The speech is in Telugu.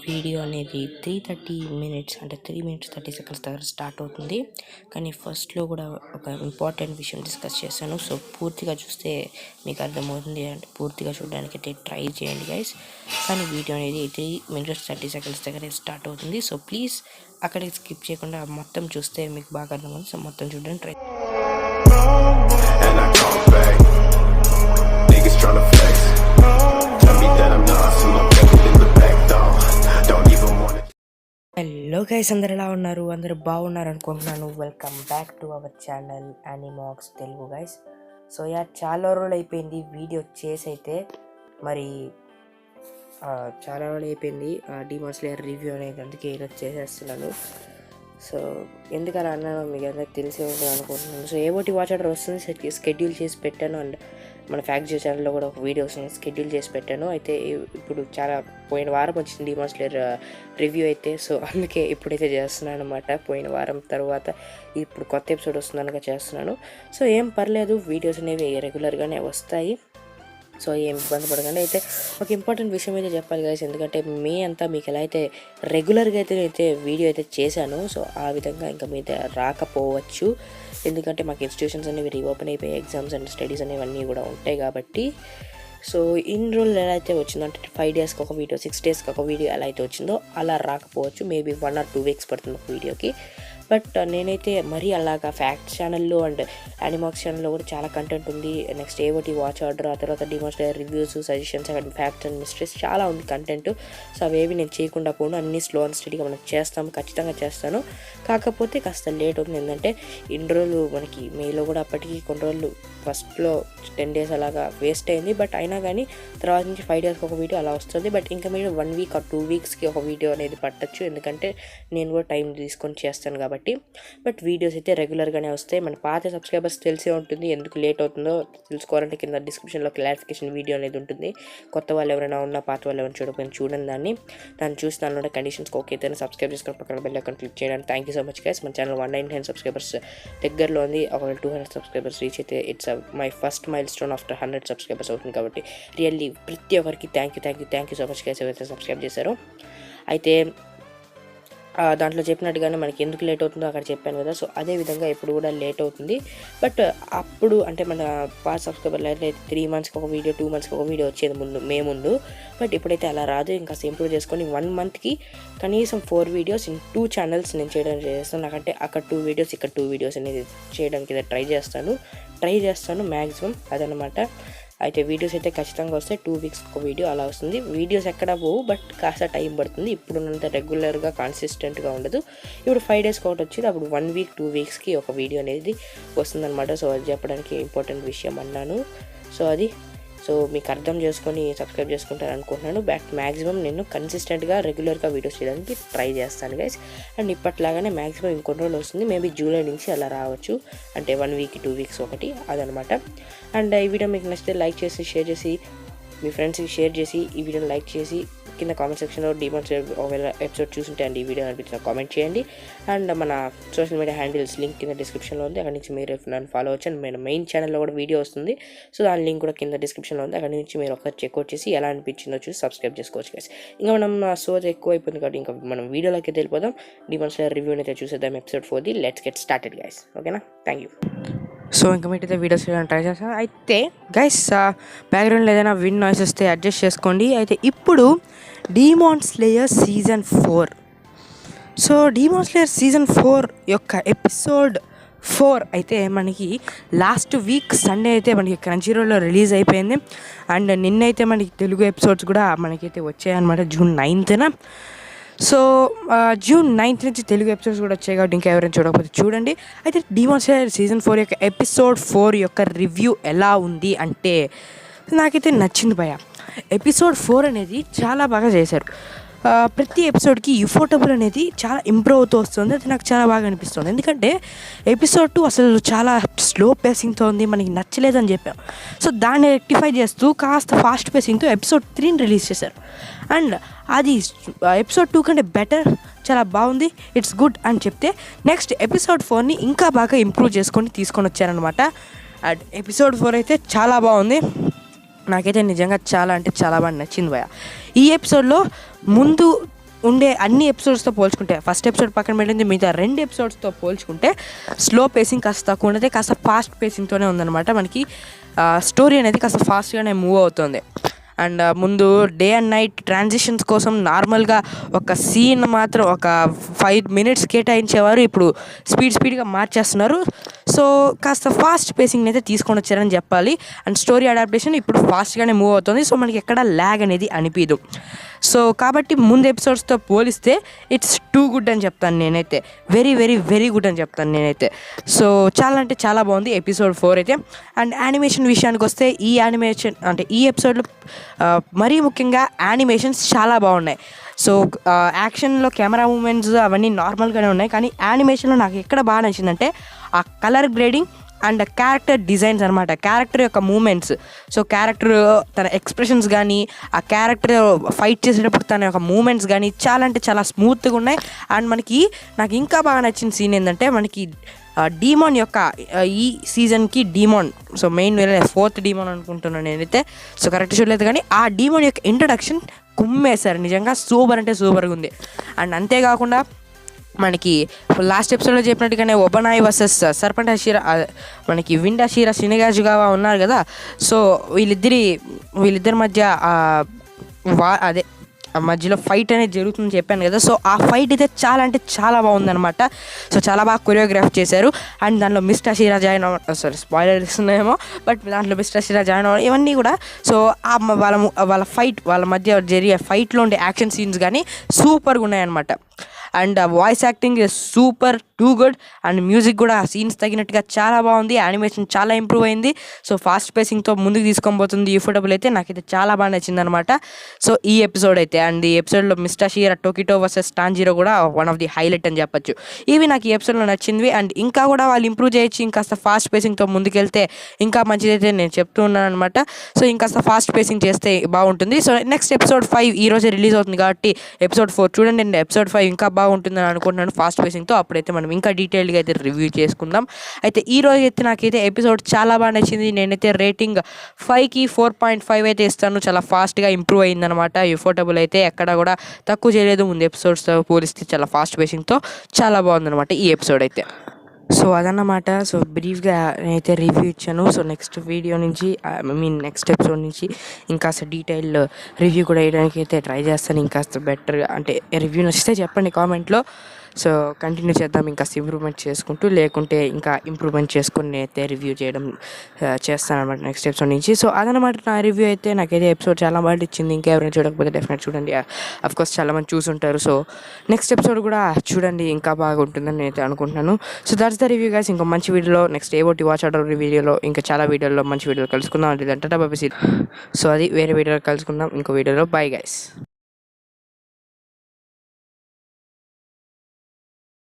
వీడియో అనేది 3:30 మినిట్స్ అంటే 3 minutes 30 seconds దగ్గర స్టార్ట్ అవుతుంది. కానీ ఫస్ట్లో కూడా ఒక ఇంపార్టెంట్ విషయం డిస్కస్ చేశాను. సో పూర్తిగా చూస్తే మీకు అర్థమవుతుంది. అంటే పూర్తిగా చూడడానికి అయితే ట్రై చేయండి గైస్. కానీ వీడియో అనేది 3 minutes 30 seconds దగ్గర స్టార్ట్ అవుతుంది. సో ప్లీజ్ అక్కడికి స్కిప్ చేయకుండా మొత్తం చూస్తే మీకు బాగా అర్థమవుతుంది. సో మొత్తం చూడడానికి ట్రై. హలో గైస్, అందరు ఎలా ఉన్నారు? అందరూ బాగున్నారు అనుకుంటున్నాను. Welcome back to our channel Animax Telugu guys. So చాలా రోజులు అయిపోయింది వీడియో చేసి అయితే. మరి చాలా రోజులు అయిపోయింది డీమన్ స్లేయర్ రివ్యూ అనేది, అందుకే ఈరోజు చేసేస్తున్నాను. సో ఎందుకు అలా అన్నానో మీకు అందరికి తెలిసి ఉంటుంది అనుకుంటున్నాను. సో ఏవోటి వాచ్ ఆర్డర్ వస్తుంది, షెడ్యూల్ చేసి పెట్టాను. అండ్ మన ఫ్యాక్టరీ ఛానల్లో కూడా ఒక వీడియోస్ షెడ్యూల్ చేసి పెట్టాను. అయితే ఇప్పుడు చాలా పోయిన వారం వచ్చింది డీమన్ స్లేయర్ రివ్యూ అయితే. సో అందుకే ఇప్పుడైతే చేస్తున్నాను అనమాట. పోయిన వారం తర్వాత ఇప్పుడు కొత్త ఎపిసోడ్ వస్తుంది అనగా చేస్తున్నాను. సో ఏం పర్లేదు, వీడియోస్ అనేవి రెగ్యులర్గానే వస్తాయి. సో ఏం ఇబ్బంది పడకండి. అయితే ఒక ఇంపార్టెంట్ విషయం అయితే చెప్పాలి గైస్, ఎందుకంటే అంతా మీకు ఎలా అయితే రెగ్యులర్గా అయితే వీడియో అయితే చేశాను, సో ఆ విధంగా ఇంకా మీద రాకపోవచ్చు. ఎందుకంటే మాకు ఇన్స్టిట్యూషన్స్ అనేవి రీఓపెన్ అయిపోయి ఎగ్జామ్స్ అండ్ స్టడీస్ అనేవి అన్నీ కూడా ఉంటాయి కాబట్టి. సో ఇన్ని రోజులు ఎలా అయితే వచ్చిందో, అంటే 5 daysకి ఒక వీడియో, 6 daysకి ఒక వీడియో ఎలా అయితే వచ్చిందో అలా రాకపోవచ్చు. మేబీ 1 or 2 weeks పడుతుంది ఒక వీడియోకి. బట్ నేనైతే మరీ అలాగా ఫ్యాక్ట్ ఛానల్లో అండ్ యానిమాక్స్ ఛానల్లో కూడా చాలా కంటెంట్ ఉంది. నెక్స్ట్ ఏవోటి వాచ్ ఆర్డర్, ఆ తర్వాత డీమన్ స్లేయర్ రివ్యూస్, సజెషన్స్, అక్కడ ఫ్యాక్ట్స్ అండ్ మిస్టరీస్ చాలా ఉంది కంటెంట్. సో అవేవి నేను చేయకుండా పోను, అన్నీ స్లో అండ్ స్టడీగా మనం చేస్తాము, ఖచ్చితంగా చేస్తాను. కాకపోతే కాస్త లేట్ అవుతుంది. ఏంటంటే ఇన్ని రోజులు మనకి మేలో కూడా అప్పటికి కొన్ని రోజులు ఫస్ట్లో 10 days అలాగా వేస్ట్ అయింది. బట్ అయినా కానీ తర్వాత నుంచి 5 daysకి ఒక వీడియో అలా వస్తుంది. బట్ ఇంకా మీరు 1 week or 2 weeksకి ఒక వీడియో అనేది పట్టచ్చు, ఎందుకంటే నేను కూడా టైం తీసుకొని చేస్తాను కాబట్టి. బట్ వీడియోస్ అయితే రెగ్యులర్గానే వస్తాయి. మన పాత సబ్స్క్రైబర్స్ తెలిసే ఉంటుంది, ఎందుకు లేట్ అవుతుందో తెలుసుకోవాలంటే కింద డిస్క్రిప్షన్లో క్లారిఫికేషన్ వీడియో అనేది ఉంటుంది. కొత్త వాళ్ళు ఎవరైనా ఉన్నా, పాత వాళ్ళు ఎవరైనా చూడకపోయినా చూడండి, దాన్ని చూసి దానిలో కండిషన్స్కి ఓకే అయితే సబ్స్క్రైబ్ చేసుకుని పక్కన బెల్ ఐకాన్ క్లిక్ చేయడానికి thank you so much guys. మన ఛానల్ 199 సబ్స్క్రైబర్స్ దగ్గరలో ఉంది. ఒకవేళ 200 సబ్స్క్రైబర్స్ రీచ్ అయితే it's my first mile stone after 100 subscribers అవుతుంది కాబట్టి రియల్లీ ప్రతి ఒక్కరికి thank you so much guys ఎవరైతే సబ్స్క్రైబ్ చేశారో. అయితే దాంట్లో చెప్పినట్టుగానే మనకి ఎందుకు లేట్ అవుతుందో అక్కడ చెప్పాను కదా. సో అదే విధంగా ఇప్పుడు కూడా లేట్ అవుతుంది. బట్ అప్పుడు అంటే మన పాత సబ్స్క్రైబర్లు అయితే 3 monthsకి ఒక వీడియో, 2 monthsకి ఒక వీడియో వచ్చేది ముందు. బట్ ఇప్పుడైతే అలా రాదు. ఇంకా ఇంప్రూవ్ చేసుకొని 1 monthకి కనీసం 4 videos ఇన్ 2 channels నేను చేయడానికి చేస్తాను. నాకంటే అక్కడ 2 videos ఇక్కడ 2 videos అనేది చేయడానికి ట్రై చేస్తాను మ్యాక్సిమం అదనమాట. అయితే వీడియోస్ అయితే ఖచ్చితంగా వస్తాయి. 2 weeks ఒక వీడియో అలా వస్తుంది. వీడియోస్ ఎక్కడ పోవు, బట్ కాస్త టైం పడుతుంది. ఇప్పుడు ఉన్నంత రెగ్యులర్గా కన్సిస్టెంట్గా ఉండదు. ఇప్పుడు 5 daysకి ఒకటి వచ్చింది, అప్పుడు 1 week 2 weeksకి ఒక వీడియో అనేది వస్తుందన్నమాట. సో అది చెప్పడానికి ఇంపార్టెంట్ విషయం అన్నాను. సో మీకు అర్థం చేసుకొని సబ్స్క్రైబ్ చేసుకుంటారు అనుకుంటున్నాను. బట్ మ్యాక్సిమం నేను కన్సిస్టెంట్గా రెగ్యులర్గా వీడియోస్ చేయడానికి ట్రై చేస్తాను గైస్. అండ్ ఇప్పట్లాగానే మ్యాక్సిమం ఇంకొన్ని రోజులు వస్తుంది, మేబీ జూలై నుంచి అలా రావచ్చు. అంటే 1 week 2 weeks ఒకటి అదనమాట. అండ్ ఈ వీడియో మీకు నచ్చితే లైక్ చేసి, షేర్ చేసి, మీ ఫ్రెండ్స్కి షేర్ చేసి, ఈ వీడియోని లైక్ చేసి కింద కామెంట్ సెక్షన్లో డీమన్ స్లేయర్ ఒకవేళ ఎపిసోడ్ చూసుంటే అండి ఈ వీడియో అనిపించిన కామెంట్ చేయండి. అండ్ మన సోషల్ మీడియా హ్యాండిల్స్ లింక్ కింద డిస్క్రిప్షన్లో ఉంది, అక్కడి నుంచి మీరు నన్ను ఫాలో అవచ్చు. అండ్ మన మెయిన్ ఛానల్లో కూడా వీడియో వస్తుంది, సో దాని లింక్ కూడా కింద డిస్క్రిప్షన్లో ఉంది. అక్కడి నుంచి మీరు ఒకసారి చెక్అవుట్ చేసి ఎలా అనిపించిందో చూసి సబ్స్క్రైబ్ చేసుకోవచ్చు గైస్. ఇంకా మనం సోజ్ ఎక్కువ అయిపోయింది కాబట్టి ఇంకా మనం వీడియోలోకి వెళ్ళిపోదాం. డీమన్ స్లేయర్ రివ్యూ అయితే చూసేద్దాం ఎపిసోడ్ 4ది. Let's get started guys. ఓకేనా, థ్యాంక్ యూ. సో ఇంకా మీరైతే వీడియోస్ చేయడానికి ట్రై చేస్తాను. అయితే గైస్ బ్యాక్గ్రౌండ్లో ఏదైనా విన్ నాయిస్ వస్తే అడ్జస్ట్ చేసుకోండి. అయితే ఇప్పుడు demon slayer season 4. So demon slayer season 4 యొక్క ఎపిసోడ్ 4 అయితే మనకి లాస్ట్ వీక్ సండే అయితే మనకి క్రంచీరోల్లో రిలీజ్ అయిపోయింది. అండ్ నిన్నైతే మనకి తెలుగు ఎపిసోడ్స్ కూడా మనకైతే వచ్చాయన్నమాట, June 9th. So June 9th నుంచి తెలుగు ఎపిసోడ్స్ కూడా వచ్చాయి కాబట్టి ఇంకా ఎవరైనా చూడకపోతే చూడండి. అయితే డీమన్ స్లేయర్ సీజన్ 4 యొక్క ఎపిసోడ్ 4 యొక్క రివ్యూ ఎలా ఉంది అంటే నాకైతే నచ్చింది భయ. ఎపిసోడ్ 4 అనేది చాలా బాగా చేశారు. ప్రతి ఎపిసోడ్కి యూఫోటబుల్ అనేది చాలా ఇంప్రూవ్ అవుతూ వస్తుంది. అది నాకు చాలా బాగా అనిపిస్తుంది. ఎందుకంటే ఎపిసోడ్ 2 అసలు చాలా స్లో పేసింగ్తో ఉంది, మనకి నచ్చలేదని చెప్పాం. సో దాన్ని రెక్టిఫై చేస్తూ కాస్త ఫాస్ట్ పేసింగ్తో ఎపిసోడ్ 3ని రిలీజ్ చేశారు. అండ్ అది ఎపిసోడ్ 2 కంటే బెటర్, చాలా బాగుంది, ఇట్స్ గుడ్ అని చెప్తే నెక్స్ట్ ఎపిసోడ్ 4ని ఇంకా బాగా ఇంప్రూవ్ చేసుకొని తీసుకొని వచ్చారనమాట. అండ్ ఎపిసోడ్ 4 అయితే చాలా బాగుంది. నాకైతే నిజంగా చాలా అంటే చాలా బాగా నచ్చింది భయ. ఈ ఎపిసోడ్లో ముందు ఉండే అన్ని ఎపిసోడ్స్తో పోల్చుకుంటే, ఫస్ట్ ఎపిసోడ్ పక్కన పెట్టింది, మిగతా 2 ఎపిసోడ్స్తో పోల్చుకుంటే స్లో పేసింగ్ కాస్త తక్కువ ఉన్నది, కాస్త ఫాస్ట్ పేసింగ్తోనే ఉందన్నమాట. మనకి స్టోరీ అనేది కాస్త ఫాస్ట్గానే మూవ్ అవుతుంది. అండ్ ముందు డే అండ్ నైట్ ట్రాన్సిషన్స్ కోసం నార్మల్గా ఒక సీన్ మాత్రం ఒక 5 minutes కేటాయించేవారు, ఇప్పుడు స్పీడ్గా మార్చేస్తున్నారు. సో కాస్త ఫాస్ట్ పేసింగ్ అయితే తీసుకొని వచ్చారని చెప్పాలి. అండ్ స్టోరీ అడాప్టేషన్ ఇప్పుడు ఫాస్ట్గానే మూవ్ అవుతుంది. సో మనకి ఎక్కడ ల్యాగ్ అనేది అనిపించదు. సో కాబట్టి ముందు ఎపిసోడ్స్తో పోలిస్తే ఇట్స్ టూ గుడ్ అని చెప్తాను నేనైతే. వెరీ వెరీ వెరీ గుడ్ అని చెప్తాను నేనైతే. సో చాలా అంటే చాలా బాగుంది ఎపిసోడ్ 4 అయితే. అండ్ యానిమేషన్ విషయానికి వస్తే ఈ యానిమేషన్ అంటే ఈ ఎపిసోడ్లో మరీ ముఖ్యంగా యానిమేషన్స్ చాలా బాగున్నాయి. సో యాక్షన్లో కెమెరా మూమెంట్స్ అవన్నీ నార్మల్గానే ఉన్నాయి, కానీ యానిమేషన్లో నాకు ఎక్కడ బాగా నచ్చిందంటే ఆ colour grading and character designs అనమాట. క్యారెక్టర్ యొక్క మూమెంట్స్, సో క్యారెక్టర్ తన ఎక్స్ప్రెషన్స్ కానీ, ఆ క్యారెక్టర్ ఫైట్ చేసేటప్పుడు తన యొక్క మూమెంట్స్ కానీ చాలా అంటే చాలా స్మూత్గా ఉన్నాయి. అండ్ నాకు ఇంకా బాగా నచ్చిన సీన్ ఏంటంటే, మనకి డీమాన్ యొక్క ఈ సీజన్కి డీమాన్, సో మెయిన్ వేరే 4th డీమాన్ అనుకుంటున్నాను నేనైతే, సో కరెక్ట్ చూడలేదు, కానీ ఆ డీమాన్ యొక్క ఇంట్రడక్షన్ కుమ్మేశారు. నిజంగా సూపర్ అంటే సూపర్గా ఉంది. అండ్ అంతేకాకుండా మనకి లాస్ట్ ఎపిసోడ్లో చెప్పినట్టుగానే ఒబనాయ్ వర్సెస్ సర్పంట్ హషీరా, మనకి విండ్ హషీరా షినగాజుగావా ఉన్నారు కదా. సో వీళ్ళిద్దరి మధ్య అదే మధ్యలో ఫైట్ అనేది జరుగుతుందని చెప్పాను కదా. సో ఆ ఫైట్ అయితే చాలా అంటే చాలా బాగుందనమాట. సో చాలా బాగా కొరియోగ్రాఫ్ చేశారు. అండ్ దాంట్లో మిస్టర్ హషీరా జాయిన్ అవ్వడం, సారీ స్పాయిలర్ ఇస్తున్నాయేమో, బట్ దాంట్లో మిస్టర్ హషీరా జాయిన్ అవ్వడం ఇవన్నీ కూడా, సో వాళ్ళ ఫైట్, వాళ్ళ మధ్య జరిగే ఫైట్లో ఉండే యాక్షన్ సీన్స్ కానీ సూపర్గా ఉన్నాయన్నమాట. And voice acting super too good. And music కూడా సీన్స్ తగినట్టుగా చాలా బాగుంది. యానిమేషన్ చాలా ఇంప్రూవ్ అయింది. సో ఫాస్ట్ పేసింగ్తో ముందుకు తీసుకొని పోతుంది యూఫోటబుల్ అయితే. నాకైతే చాలా బాగా నచ్చింది అనమాట. సో ఈ ఎపిసోడ్ అయితే, అండ్ ఈ ఎపిసోడ్లో మిస్టర్ షీరా టోకిటో వర్సెస్ టాంజిరో కూడా వన్ ఆఫ్ ది హైలైట్ అని చెప్పొచ్చు. ఇవి నాకు ఈ ఎపిసోడ్లో నచ్చింది. అండ్ ఇంకా కూడా వాళ్ళు ఇంప్రూవ్ చేయొచ్చు, ఇంకాస్త ఫాస్ట్ పేసింగ్తో ముందుకెళ్తే ఇంకా మంచిదైతే నేను చెప్తూ ఉన్నాను అనమాట. సో ఇంకాస్త ఫాస్ట్ పేసింగ్ చేస్తే బాగుంటుంది. సో నెక్స్ట్ ఎపిసోడ్ 5 ఈరోజే రిలీజ్ అవుతుంది కాబట్టి ఎపిసోడ్ 4 చూడండి. అండ్ ఎపిసోడ్ 5 ఇంకా బాగుంటుందని అనుకుంటున్నాను ఫాస్ట్ పేసింగ్తో. అప్పుడైతే మనం ఇంకా డీటెయిల్గా అయితే రివ్యూ చేసుకుందాం. అయితే ఈ రోజు అయితే నాకైతే ఎపిసోడ్ చాలా బాగా నచ్చింది. నేనైతే రేటింగ్ 5కి 4.5 అయితే ఇస్తాను. చాలా ఫాస్ట్గా ఇంప్రూవ్ అయిందనమాట. యూఫోటబుల్ అయితే ఎక్కడ కూడా తక్కువ చేయలేదు. ముందు ఎపిసోడ్స్తో పోలిస్తే చాలా ఫాస్ట్ పేసింగ్తో చాలా బాగుందనమాట ఈ ఎపిసోడ్ అయితే. సో అదన్నమాట. సో బ్రీఫ్గా నేనైతే రివ్యూ ఇచ్చాను. సో నెక్స్ట్ వీడియో నుంచి నెక్స్ట్ ఎపిసోడ్ నుంచి ఇంకాస్త డీటెయిల్ రివ్యూ కూడా వేయడానికి అయితే ట్రై చేస్తాను. ఇంకాస్త బెటర్గా అంటే రివ్యూ నచ్చితే చెప్పండి కామెంట్లో. సో కంటిన్యూ చేద్దాం ఇంకాస్త ఇంప్రూవ్మెంట్ చేసుకుంటూ, లేకుంటే ఇంకా ఇంప్రూవ్మెంట్ చేసుకుని నేనైతే రివ్యూ చేయడం చేస్తాను అనమాట నెక్స్ట్ ఎపిసోడ్ నుంచి. సో అదనమాట నా రివ్యూ అయితే. నాకైతే ఎపిసోడ్ చాలా బాగా ఇచ్చింది. ఇంకా ఎవరైనా చూడకపోతే డెఫినెట్ చూడండి. అఫ్కోర్స్ చాలామంది చూసుంటారు. సో నెక్స్ట్ ఎపిసోడ్ కూడా చూడండి, ఇంకా బాగా ఉంటుందని నేనైతే అనుకుంటున్నాను. So that's the review guys. ఇంకో మంచి వీడియోలో నెక్స్ట్ ఏవోటి వాచ్ ఆర్డర్ వీడియోలో ఇంకా చాలా వీడియోలో మంచి వీడియోలో కలుసుకుందాం. అంటే సో అది వేరే వీడియోలో కలుసుకుందాం ఇంకో వీడియోలో. Bye guys.